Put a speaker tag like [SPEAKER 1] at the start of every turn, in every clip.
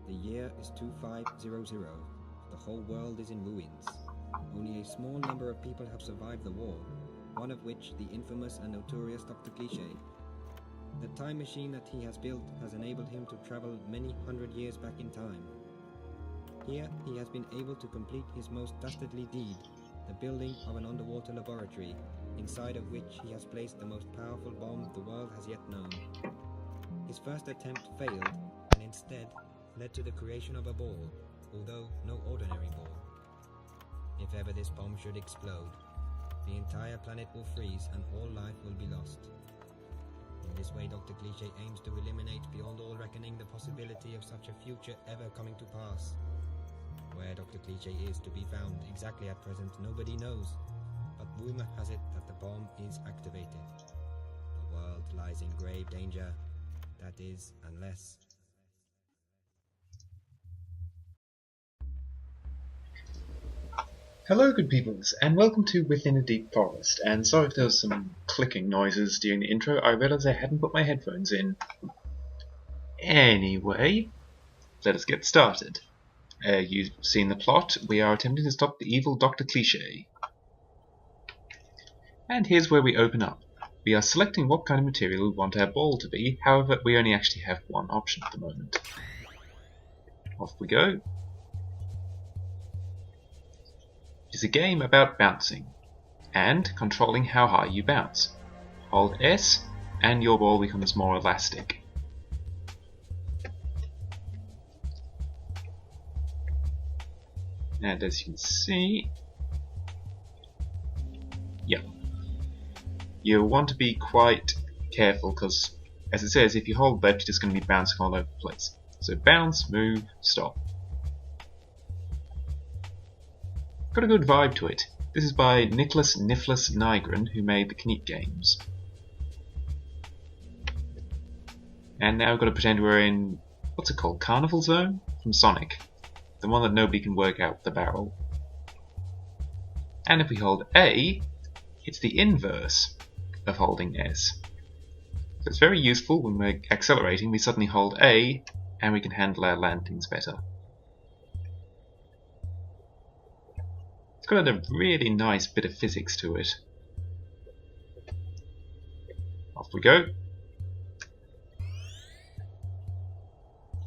[SPEAKER 1] The year is 2500. The whole world is in ruins. Only a small number of people have survived the war, one of which the infamous and notorious Dr. Cliché. The time machine that he has built has enabled him to travel many hundred years back in time. Here he has been able to complete his most dastardly deed, the building of an underwater laboratory, inside of which he has placed the most powerful bomb the world has yet known. His first attempt failed, and instead led to the creation of a ball, although no ordinary ball. If ever this bomb should explode, the entire planet will freeze and all life will be lost. In this way, Dr. Cliché aims to eliminate beyond all reckoning the possibility of such a future ever coming to pass. Where Dr. Cliché is to be found exactly at present, nobody knows, but rumor has it that the bomb is activated. The world lies in grave danger, that is, unless...
[SPEAKER 2] Hello good peoples, and welcome to Within a Deep Forest, and sorry if there was some clicking noises during the intro. I realised I hadn't put my headphones in. Anyway, let us get started. You've seen the plot. We are attempting to stop the evil Dr. Cliché. And here's where we open up. We are selecting what kind of material we want our ball to be, however we only actually have one option at the moment. Off we go. It's a game about bouncing and controlling how high you bounce. Hold S and your ball becomes more elastic. And as you can see, you want to be quite careful because, as it says, if you hold left, you're just going to be bouncing all over the place. So bounce, move, stop. Got a good vibe to it. This is by Nicklas Nygren, who made the Kneat games. And now we've got to pretend we're in, what's it called, Carnival Zone? From Sonic. The one that nobody can work out with the barrel. And if we hold A, it's the inverse of holding S. So it's very useful when we're accelerating. We suddenly hold A, and we can handle our landings better. It's got a really nice bit of physics to it. Off we go.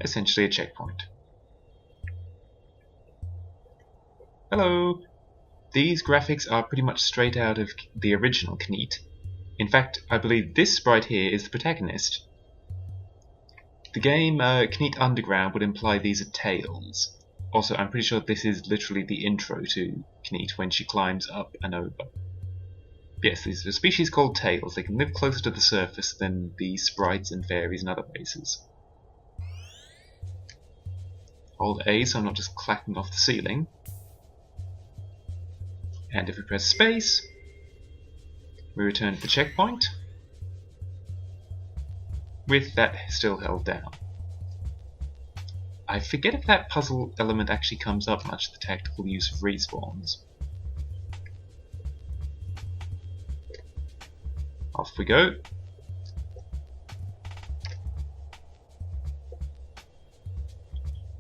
[SPEAKER 2] Essentially a checkpoint. Hello! These graphics are pretty much straight out of the original Kneat. In fact, I believe this sprite here is the protagonist. The game Kneat Underground would imply these are tails. Also, I'm pretty sure this is literally the intro to Kneat when she climbs up and over. Yes, these are a species called tails. They can live closer to the surface than the sprites and fairies and other races. Hold A so I'm not just clacking off the ceiling. And if we press space, we return to the checkpoint, with that still held down. I forget if that puzzle element actually comes up much, the tactical use of respawns. Off we go.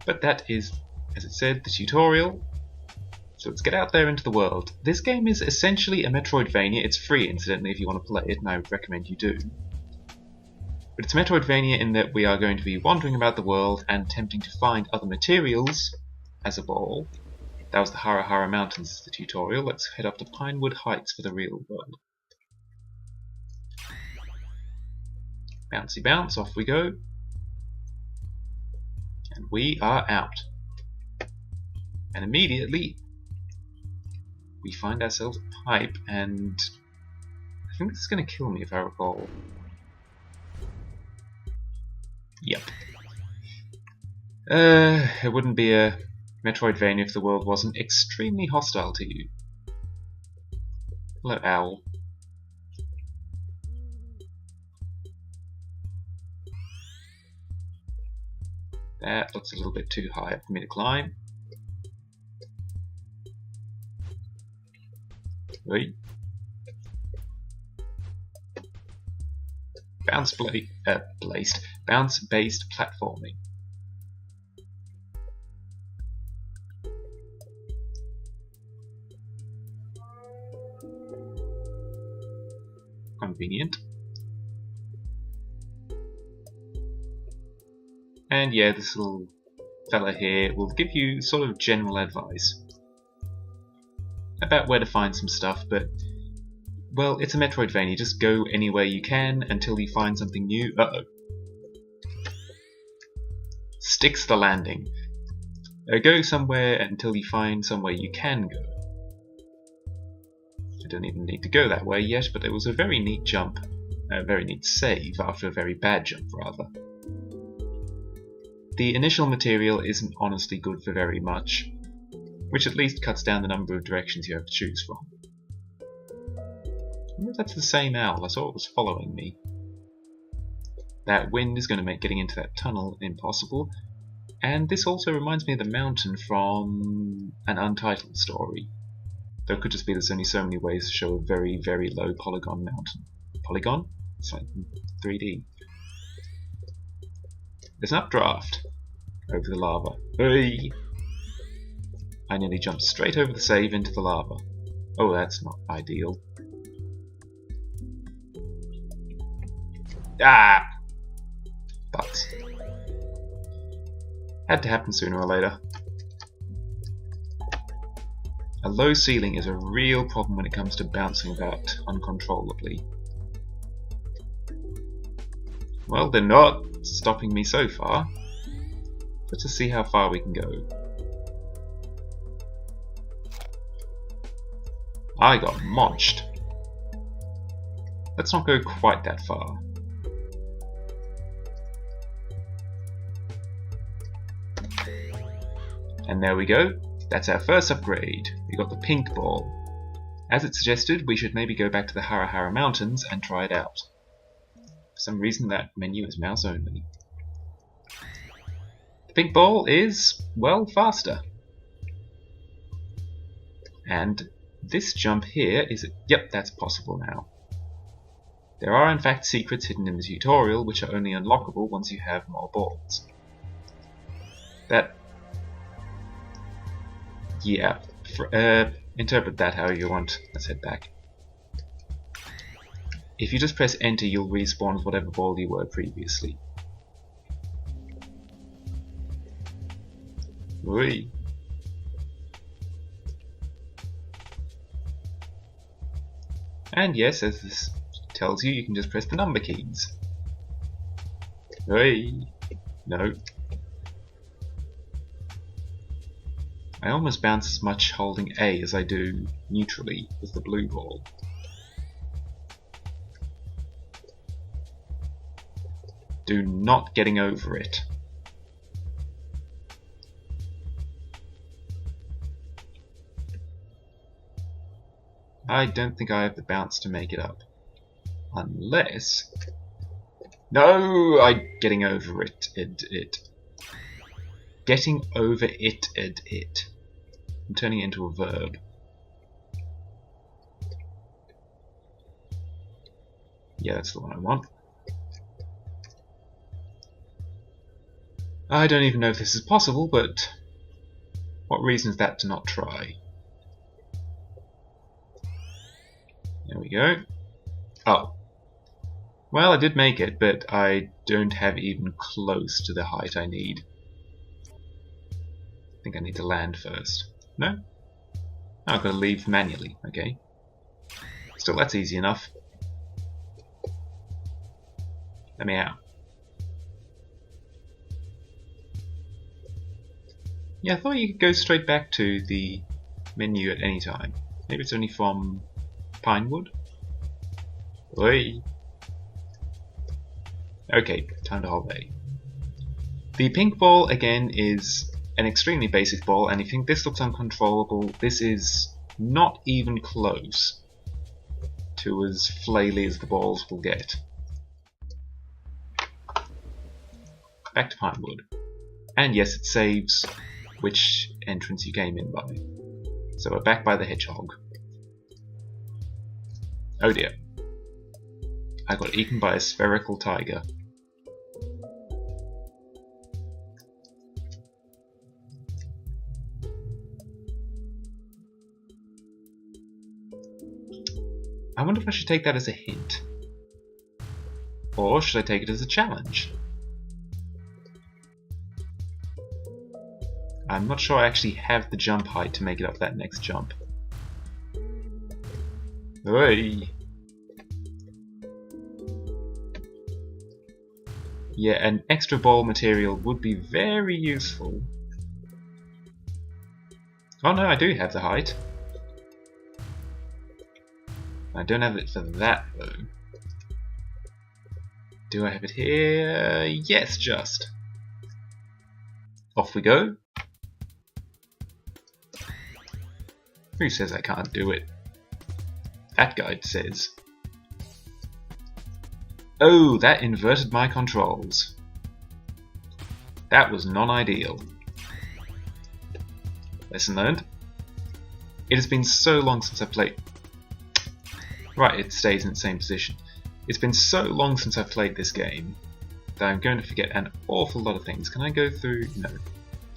[SPEAKER 2] But that is, as it said, the tutorial. So let's get out there into the world. This game is essentially a metroidvania. It's free, incidentally, if you want to play it, and I would recommend you do. But it's a metroidvania in that we are going to be wandering about the world and attempting to find other materials as a ball. That was the Hara Hara Mountains as the tutorial. Let's head up to Pinewood Heights for the real world. Bouncy bounce, off we go. And we are out. And immediately we find ourselves a pipe, and I think this is going to kill me if I recall. Yep. It wouldn't be a Metroidvania if the world wasn't extremely hostile to you. Hello, owl. That looks a little bit too high for me to climb. Wait. Bounce-based platforming. convenient. And yeah, this little fella here will give you sort of general advice about where to find some stuff, but, well, it's a metroidvania. Just go anywhere you can until you find something new. Uh-oh. Sticks the landing. Go somewhere until you find somewhere you can go. I don't even need to go that way yet, but it was a very neat jump. A very neat save after a very bad jump, rather. The initial material isn't honestly good for very much, which at least cuts down the number of directions you have to choose from. I wonder if that's the same owl. I saw it was following me. That wind is going to make getting into that tunnel impossible, and this also reminds me of the mountain from an Untitled story. Though it could just be there's only so many ways to show a very, very low polygon mountain. Polygon? It's like 3D. There's an updraft over the lava. Hey! I nearly jumped straight over the save into the lava. Oh, that's not ideal. Ah! But had to happen sooner or later. A low ceiling is a real problem when it comes to bouncing about uncontrollably. Well, they're not stopping me so far. Let's just see how far we can go. I got monched. Let's not go quite that far. And there we go. That's our first upgrade. We got the pink ball. As it suggested, we should maybe go back to the Hara Hara Mountains and try it out. For some reason that menu is mouse only. The pink ball is, well, faster. And this jump here is... Yep, that's possible now. There are in fact secrets hidden in the tutorial which are only unlockable once you have more balls. That... Yeah, interpret that however you want. Let's head back. If you just press enter, you'll respawn with whatever ball you were previously. Whee! And yes, as this tells you, you can just press the number keys. Hey! No. I almost bounce as much holding A as I do neutrally with the blue ball. Do not getting over it. I don't think I have the bounce to make it up. Unless... No! I'm getting over it. Getting over it. I'm turning it into a verb. Yeah, that's the one I want. I don't even know if this is possible, but what reason is that to not try? There we go. Oh. Well, I did make it, but I don't have even close to the height I need. I think I need to land first. No? Oh, I've got to leave manually. Okay. Still, that's easy enough. Let me out. Yeah, I thought you could go straight back to the menu at any time. Maybe it's only from Pinewood? Oi! Okay, time to hold A. The pink ball, again, is an extremely basic ball, and if you think this looks uncontrollable, this is not even close to as flaily as the balls will get. Back to Pinewood. And yes, it saves which entrance you came in by. So we're back by the hedgehog. Oh dear. I got eaten by a spherical tiger. I wonder if I should take that as a hint. Or should I take it as a challenge? I'm not sure I actually have the jump height to make it up that next jump. Oi! Yeah, an extra ball material would be very useful. Oh no, I do have the height. I don't have it for that though. Do I have it here? Yes, just. Off we go. Who says I can't do it? That guide says. Oh, that inverted my controls. That was non-ideal. Lesson learned. It has been so long since I played... Right, it stays in the same position. It's been so long since I've played this game that I'm going to forget an awful lot of things. Can I go through? No.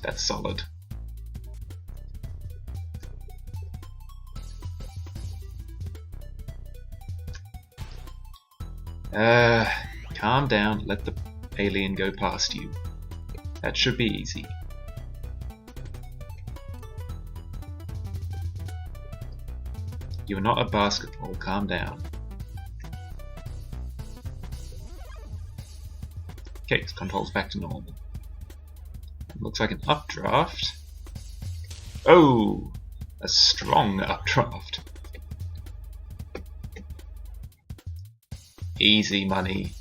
[SPEAKER 2] That's solid. Calm down, let the alien go past you. That should be easy. You're not a basketball, calm down. Okay, its controls back to normal. It looks like an updraft. Oh! A strong updraft. Easy money.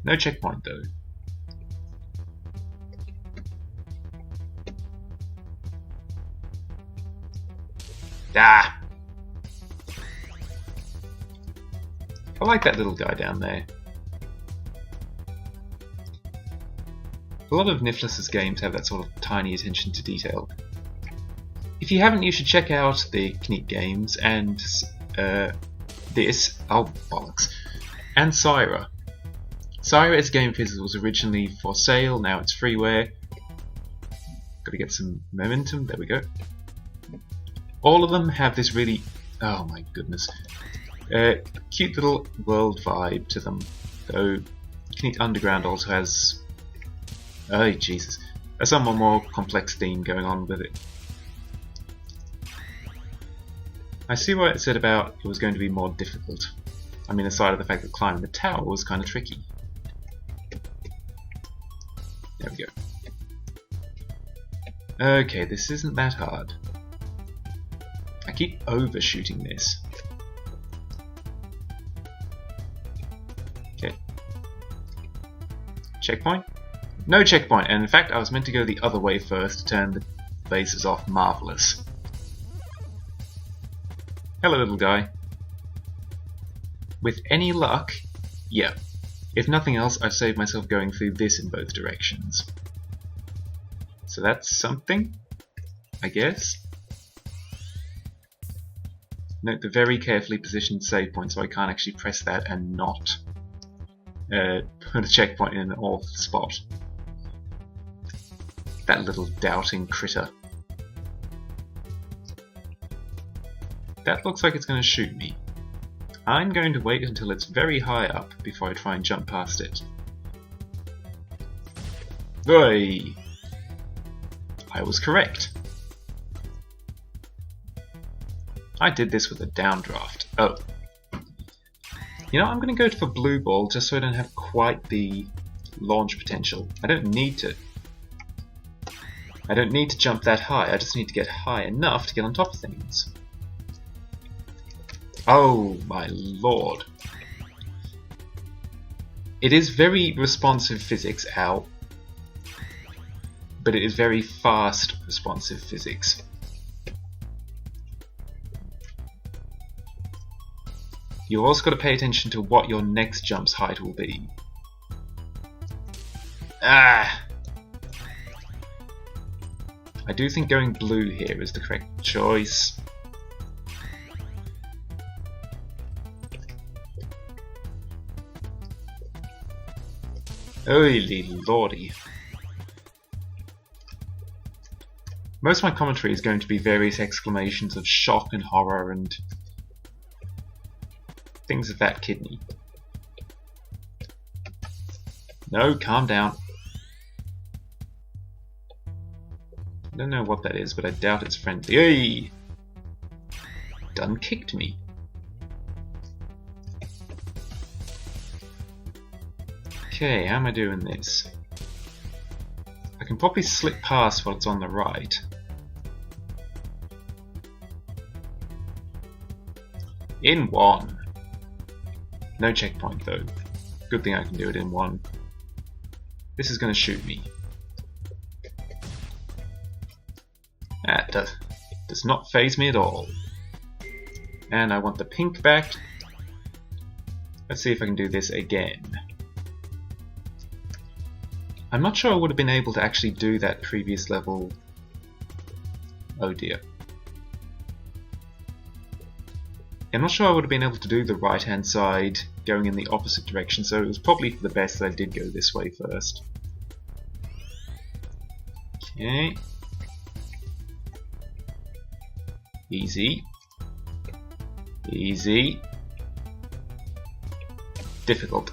[SPEAKER 2] No checkpoint though. Ah! I like that little guy down there. A lot of Nifflas' games have that sort of tiny attention to detail. If you haven't, you should check out the Kneat games and this, oh bollocks, and Syra. Syra as Game Fizz was originally for sale, now it's freeware. Gotta get some momentum, there we go. All of them have this really, oh my goodness, cute little world vibe to them. Though Kneat Underground also has, oh Jesus, a somewhat more complex theme going on with it. I see what it said about it was going to be more difficult. I mean, aside of the fact that climbing the tower was kind of tricky. There we go. Okay, this isn't that hard. I keep overshooting this. Okay. Checkpoint? No checkpoint, and in fact I was meant to go the other way first to turn the bases off. Marvellous. Hello, little guy. With any luck, yeah. If nothing else, I've saved myself going through this in both directions. So that's something, I guess. Note the very carefully positioned save point so I can't actually press that and not put a checkpoint in an off spot. That little doubting critter. That looks like it's going to shoot me. I'm going to wait until it's very high up before I try and jump past it. Oi! I was correct. I did this with a downdraft. Oh. You know, I'm going to go for blue ball just so I don't have quite the launch potential. I don't need to jump that high, I just need to get high enough to get on top of things. Oh my lord. It is very responsive physics, ow. But it is very fast responsive physics. You've also got to pay attention to what your next jump's height will be. Ah! I do think going blue here is the correct choice. Holy lordy. Most of my commentary is going to be various exclamations of shock and horror and things of that kidney. No, calm down. I don't know what that is, but I doubt it's friendly. Hey! Done kicked me. Okay, how am I doing this? I can probably slip past what's on the right. In one. No checkpoint though. Good thing I can do it in one. This is going to shoot me. That does not faze me at all. And I want the pink back. Let's see if I can do this again. I'm not sure I would have been able to actually do that previous level. Oh dear. I'm not sure I would have been able to do the right hand side going in the opposite direction, so it was probably for the best that I did go this way first. Okay. Easy. Easy. Difficult.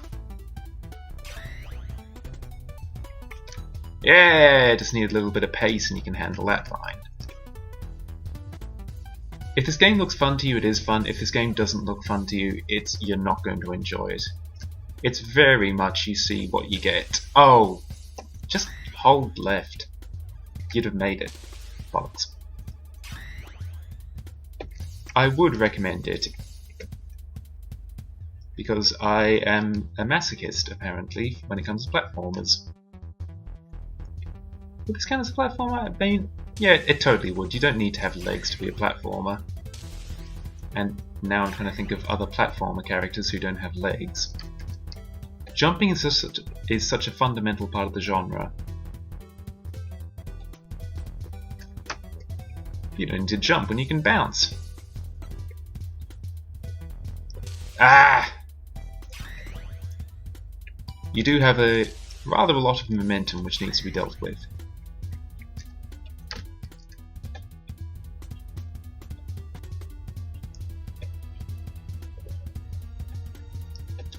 [SPEAKER 2] Yeah, just need a little bit of pace and you can handle that fine. If this game looks fun to you, it is fun. If this game doesn't look fun to you, you're not going to enjoy it. It's very much you see what you get. Oh, just hold left. You'd have made it. Bollocks. I would recommend it. Because I am a masochist, apparently, when it comes to platformers. Would this count as a platformer? I mean, yeah, it totally would. You don't need to have legs to be a platformer. And now I'm trying to think of other platformer characters who don't have legs. Jumping is such a fundamental part of the genre. You don't need to jump when you can bounce. Ah! You do have rather a lot of momentum which needs to be dealt with.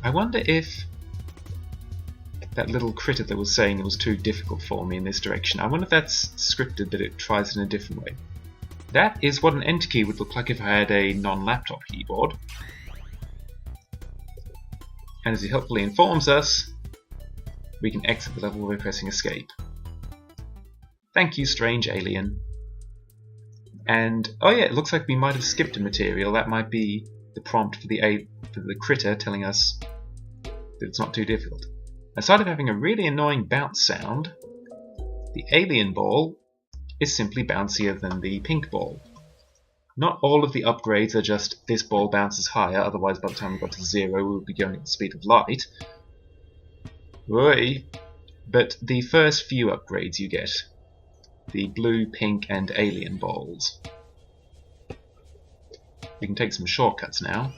[SPEAKER 2] I wonder if that little critter that was saying it was too difficult for me in this direction, I wonder if that's scripted, that it tries it in a different way. That is what an enter key would look like if I had a non-laptop keyboard. And as he helpfully informs us, we can exit the level by pressing escape. Thank you, strange alien. And, oh yeah, it looks like we might have skipped a material. That might be the prompt for the critter telling us that it's not too difficult. Aside of having a really annoying bounce sound, the alien ball is simply bouncier than the pink ball. Not all of the upgrades are just this ball bounces higher, otherwise by the time we got to 0 we would be going at the speed of light. Oi. But the first few upgrades you get, the blue, pink and alien balls. We can take some shortcuts now.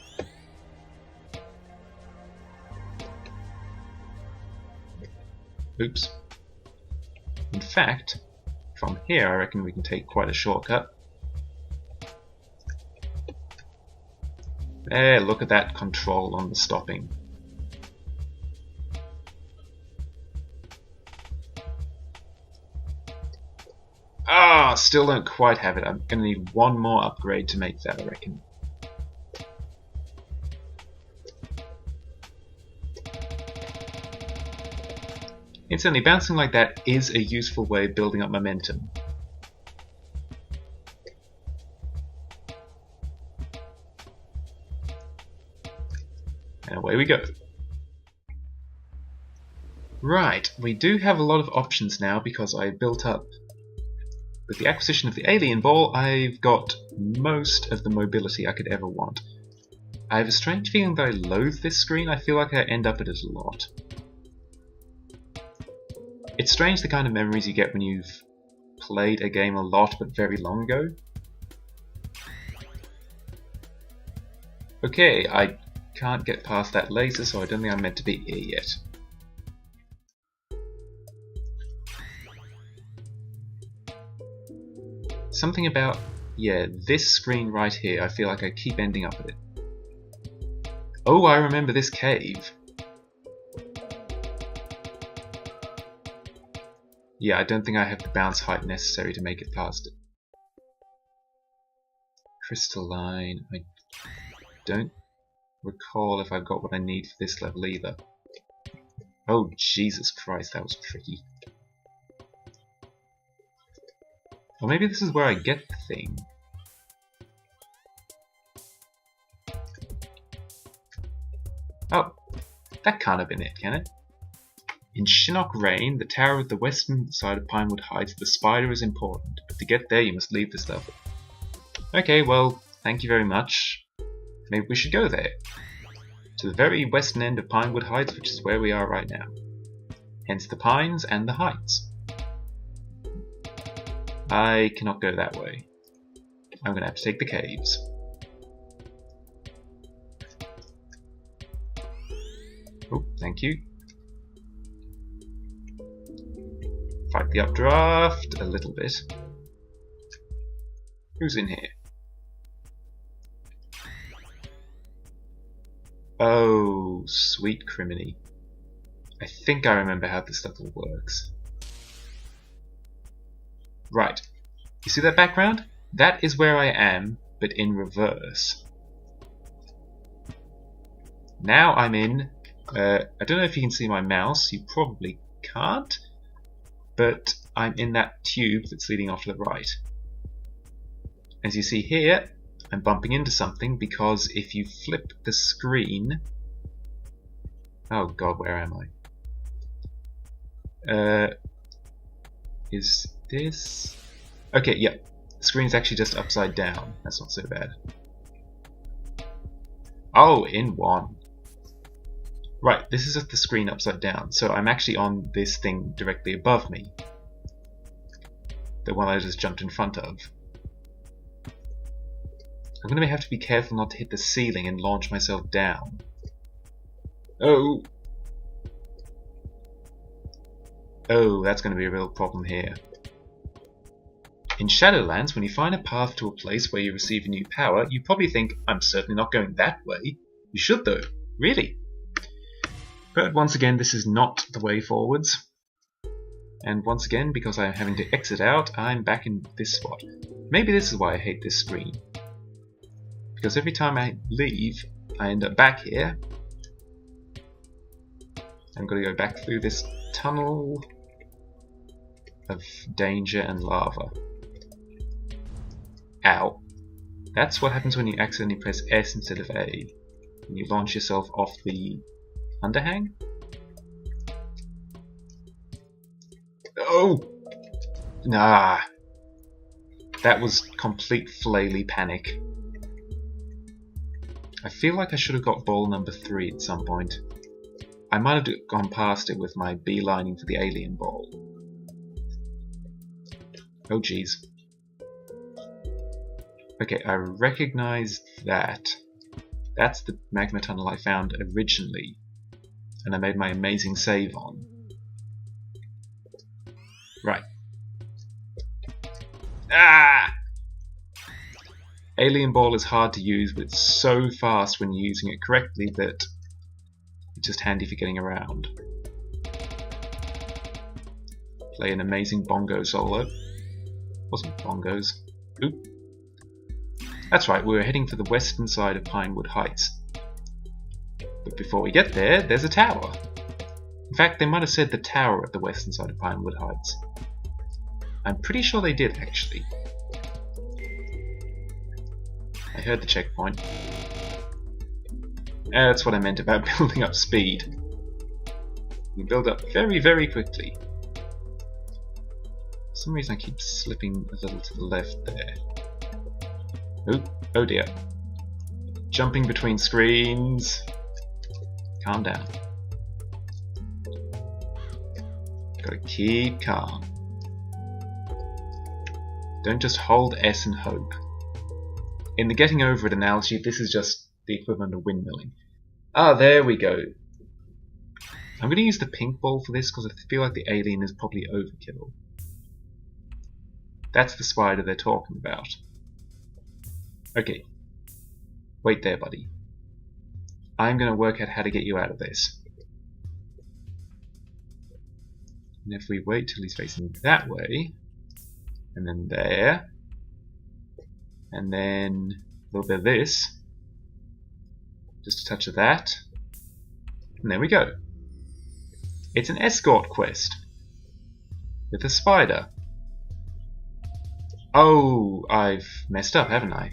[SPEAKER 2] Oops. In fact, from here I reckon we can take quite a shortcut. There, look at that control on the stopping. Ah, still don't quite have it. I'm going to need one more upgrade to make that, I reckon. Incidentally, bouncing like that is a useful way of building up momentum. And away we go. Right, we do have a lot of options now because I built up. With the acquisition of the alien ball, I've got most of the mobility I could ever want. I have a strange feeling that I loathe this screen. I feel like I end up at it a lot. It's strange the kind of memories you get when you've played a game a lot but very long ago. Okay, I can't get past that laser, so I don't think I'm meant to be here yet. Something about, yeah, this screen right here, I feel like I keep ending up at it. Oh, I remember this cave. Yeah, I don't think I have the bounce height necessary to make it past it. Crystalline. I don't recall if I've got what I need for this level either. Oh, Jesus Christ, that was tricky. Or maybe this is where I get the thing. Oh, that can't have been it, can it? In Chinook Rain, the tower at the western side of Pinewood Heights, the spider is important, but to get there you must leave this level. Okay, well, thank you very much. Maybe we should go there. To the very western end of Pinewood Heights, which is where we are right now. Hence the pines and the heights. I cannot go that way. I'm going to have to take the caves. Oh, thank you. Fight the updraft a little bit. Who's in here? Oh, sweet criminy. I think I remember how this level works. Right. You see that background? That is where I am, but in reverse. Now I'm in... I don't know if you can see my mouse. You probably can't. But I'm in that tube that's leading off to the right. As you see here, I'm bumping into something because if you flip the screen... Oh god, where am I? Is this... Okay, yeah. The screen's actually just upside down. That's not so bad. Oh, in one. Right, this is just the screen upside down, so I'm actually on this thing directly above me. The one I just jumped in front of. I'm going to have to be careful not to hit the ceiling and launch myself down. Oh! Oh, that's going to be a real problem here. In Shadowlands, when you find a path to a place where you receive a new power, you probably think, I'm certainly not going that way. You should though, really. But once again, this is not the way forwards. And once again, because I'm having to exit out, I'm back in this spot. Maybe this is why I hate this screen. Because every time I leave, I end up back here. I'm going to go back through this tunnel of danger and lava. Ow. That's what happens when you accidentally press S instead of A. When you launch yourself off the underhang? Oh! Nah. That was complete flaily panic. I feel like I should have got ball number 3 at some point. I might have gone past it with my beelining for the alien ball. Oh jeez. Okay, I recognize that. That's the magma tunnel I found originally, and I made my amazing save on. Right. Ah! Alien Ball is hard to use, but it's so fast when you're using it correctly that it's just handy for getting around. Play an amazing bongo solo. Wasn't bongos. Oop. That's right, we were heading for the western side of Pinewood Heights. But before we get there, there's a tower. In fact, they might have said the tower at the western side of Pinewood Heights. I'm pretty sure they did, actually. I heard the checkpoint. That's what I meant about building up speed. You build up very, very quickly. For some reason I keep slipping a little to the left there. Oh dear. Jumping between screens. Calm down. Gotta keep calm. Don't just hold S and hope. In the getting over it analogy, this is just the equivalent of windmilling. Ah, there we go. I'm going to use the pink ball for this because I feel like the alien is probably overkill. That's the spider they're talking about. Okay. Wait there, buddy. I'm going to work out how to get you out of this. And if we wait till he's facing that way, and then there, and then a little bit of this, just a touch of that, and there we go. It's an escort quest with a spider. Oh, I've messed up, haven't I?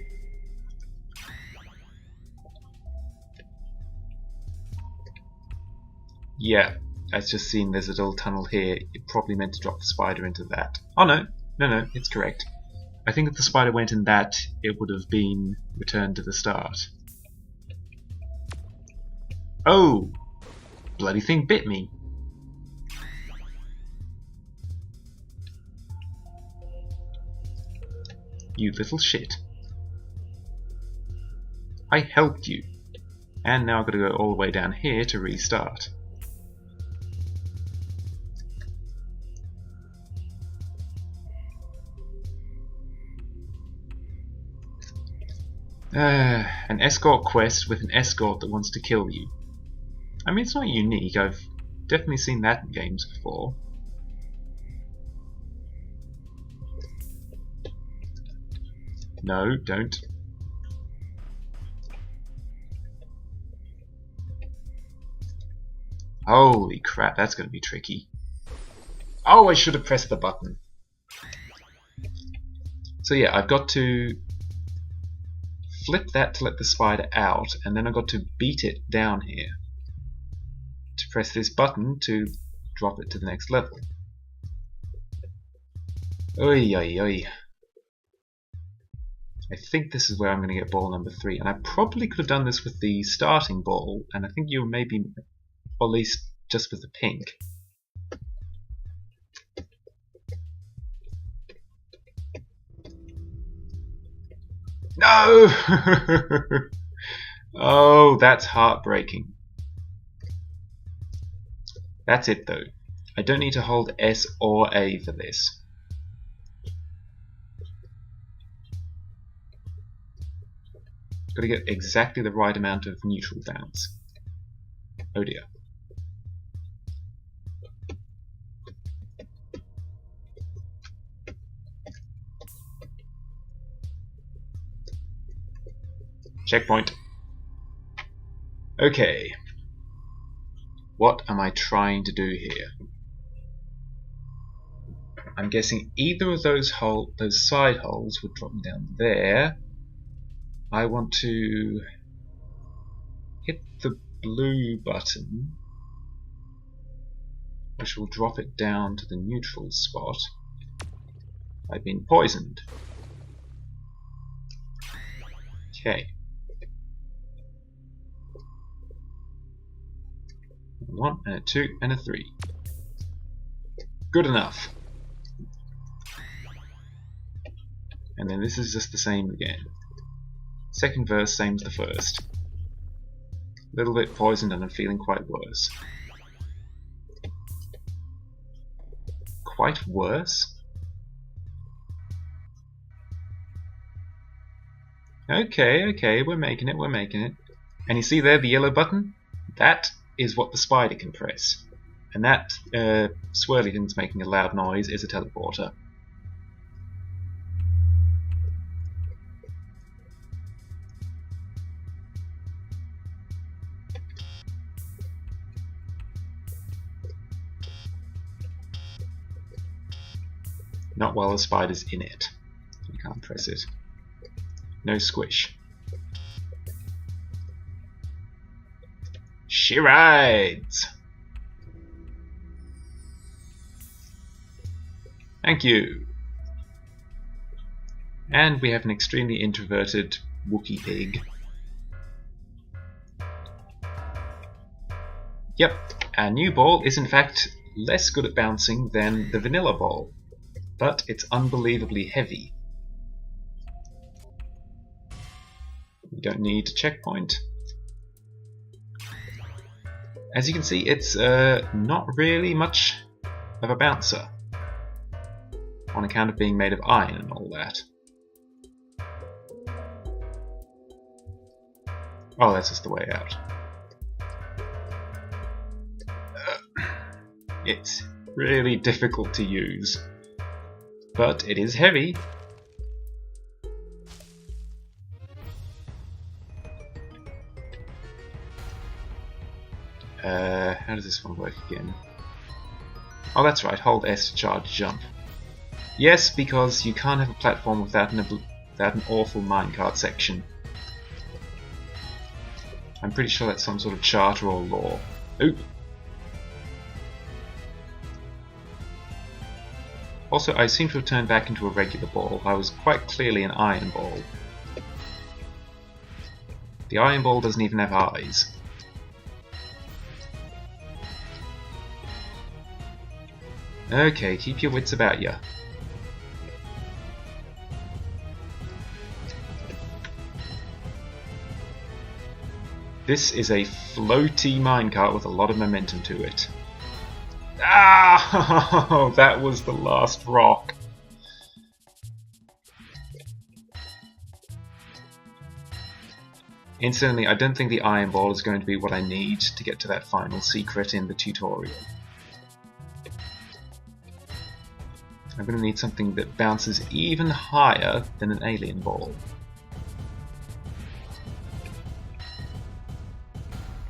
[SPEAKER 2] Yeah, I've just seen there's a little tunnel here. It probably meant to drop the spider into that. Oh no, no, it's correct. I think if the spider went in that, it would have been returned to the start. Oh! Bloody thing bit me. You little shit. I helped you. And now I've got to go all the way down here to restart. An escort quest with an escort that wants to kill you. I mean, it's not unique. I've definitely seen that in games before. No, don't. Holy crap, that's going to be tricky. Oh, I should have pressed the button. So yeah, I've got to flip that to let the spider out, and then I've got to beat it down here to press this button to drop it to the next level. Oi, oi, oi. I think this is where I'm going to get ball number 3, and I probably could have done this with the starting ball, and I think you maybe, or at least just with the pink. No! Oh, that's heartbreaking. That's it though. I don't need to hold S or A for this. Got to get exactly the right amount of neutral bounce. Oh dear. Checkpoint. Okay. What am I trying to do here? I'm guessing either of those side holes would drop me down there. I want to hit the blue button, which will drop it down to the neutral spot. I've been poisoned. Okay. A 1 and a 2 and a 3. Good enough. And then this is just the same again. Second verse, same as the first. A little bit poisoned and I'm feeling quite worse. Quite worse? Okay, we're making it, And you see there the yellow button? That is what the spider can press. And that swirly thing's making a loud noise is a teleporter. Not while the spider's in it. You can't press it. No squish. She rides! Thank you. And we have an extremely introverted Wookiee pig. Yep, our new ball is in fact less good at bouncing than the vanilla ball, but it's unbelievably heavy. We don't need a checkpoint. As you can see, it's not really much of a bouncer, on account of being made of iron and all that. Oh, that's just the way out. really difficult to use. But it is heavy. How does this one work again? Oh, that's right, hold S to charge jump. Yes, because you can't have a platform without an awful minecart section. I'm pretty sure that's some sort of charter or law. Oop! Also, I seem to have turned back into a regular ball. I was quite clearly an iron ball. The iron ball doesn't even have eyes. Okay, keep your wits about you. This is a floaty minecart with a lot of momentum to it. Ah! That was the last rock. Incidentally, I don't think the iron ball is going to be what I need to get to that final secret in the tutorial. I'm going to need something that bounces even higher than an alien ball.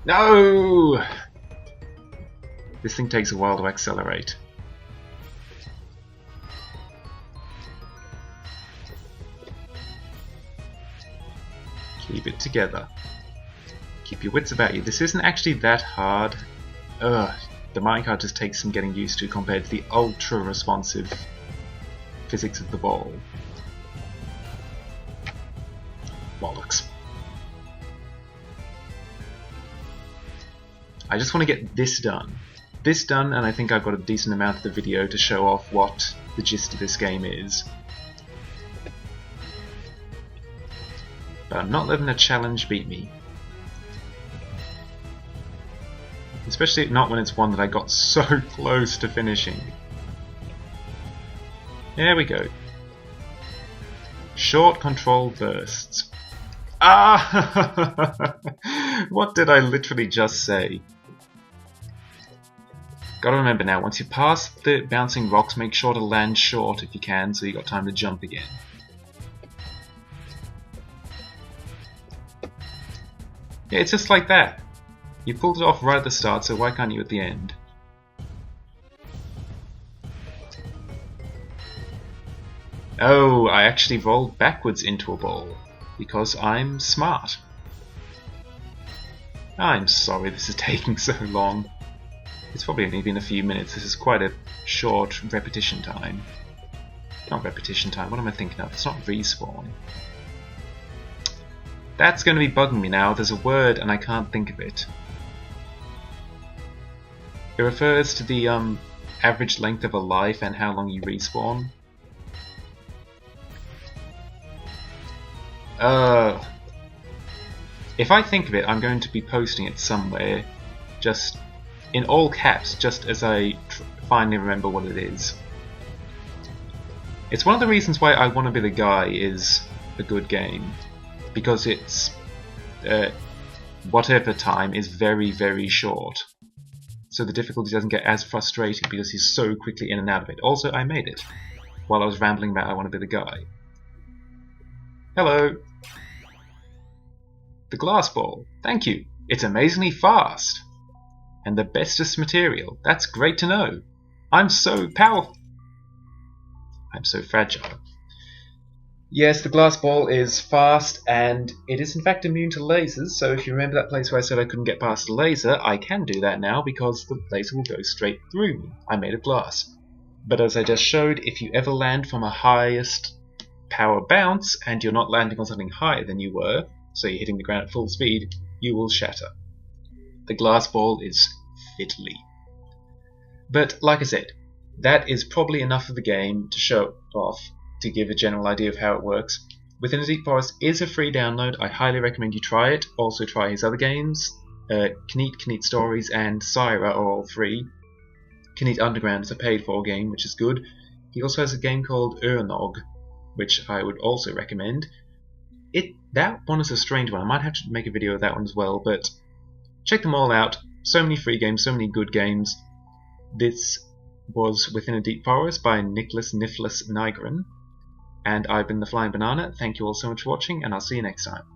[SPEAKER 2] No! This thing takes a while to accelerate. Keep it together. Keep your wits about you. This isn't actually that hard. Ugh, the minecart just takes some getting used to compared to the ultra responsive physics of the ball. Bollocks. I just want to get this done. This done, and I think I've got a decent amount of the video to show off what the gist of this game is. But I'm not letting a challenge beat me. Especially not when it's one that I got so close to finishing. There we go. Short control bursts. Ah! What did I literally just say? Gotta remember now, once you pass the bouncing rocks, make sure to land short if you can, so you got time to jump again. Yeah, it's just like that. You pulled it off right at the start, so why can't you at the end? Oh, I actually rolled backwards into a ball, because I'm smart. I'm sorry this is taking so long. It's probably only been a few minutes. This is quite a short repetition time. Not repetition time, what am I thinking of? It's not respawn. That's going to be bugging me now. There's a word and I can't think of it. It refers to the average length of a life and how long you respawn. If I think of it, I'm going to be posting it somewhere, just in all caps, just as I finally remember what it is. It's one of the reasons why I Want to Be the Guy is a good game, because it's whatever time is very, very short. So the difficulty doesn't get as frustrating because he's so quickly in and out of it. Also, I made it while I was rambling about I Want to Be the Guy. Hello! The glass ball. Thank you. It's amazingly fast. And the bestest material. That's great to know. I'm so powerful. I'm so fragile. Yes, the glass ball is fast, and it is in fact immune to lasers, so if you remember that place where I said I couldn't get past the laser, I can do that now because the laser will go straight through me. I'm made of glass. But as I just showed, if you ever land from a highest power bounce, and you're not landing on something higher than you were, so you're hitting the ground at full speed, you will shatter. The glass ball is fiddly. But like I said, that is probably enough of the game to show off, to give a general idea of how it works. Within a Deep Forest is a free download. I highly recommend you try it. Also try his other games. Kneat Stories and Syra are all free. Kneat Underground is a paid for game, which is good. He also has a game called Urnog, which I would also recommend. That one is a strange one. I might have to make a video of that one as well, but check them all out. So many free games, so many good games. This was Within a Deep Forest by Nicklas, Nifflas, Nygren. And I've been the Flying Banana. Thank you all so much for watching, and I'll see you next time.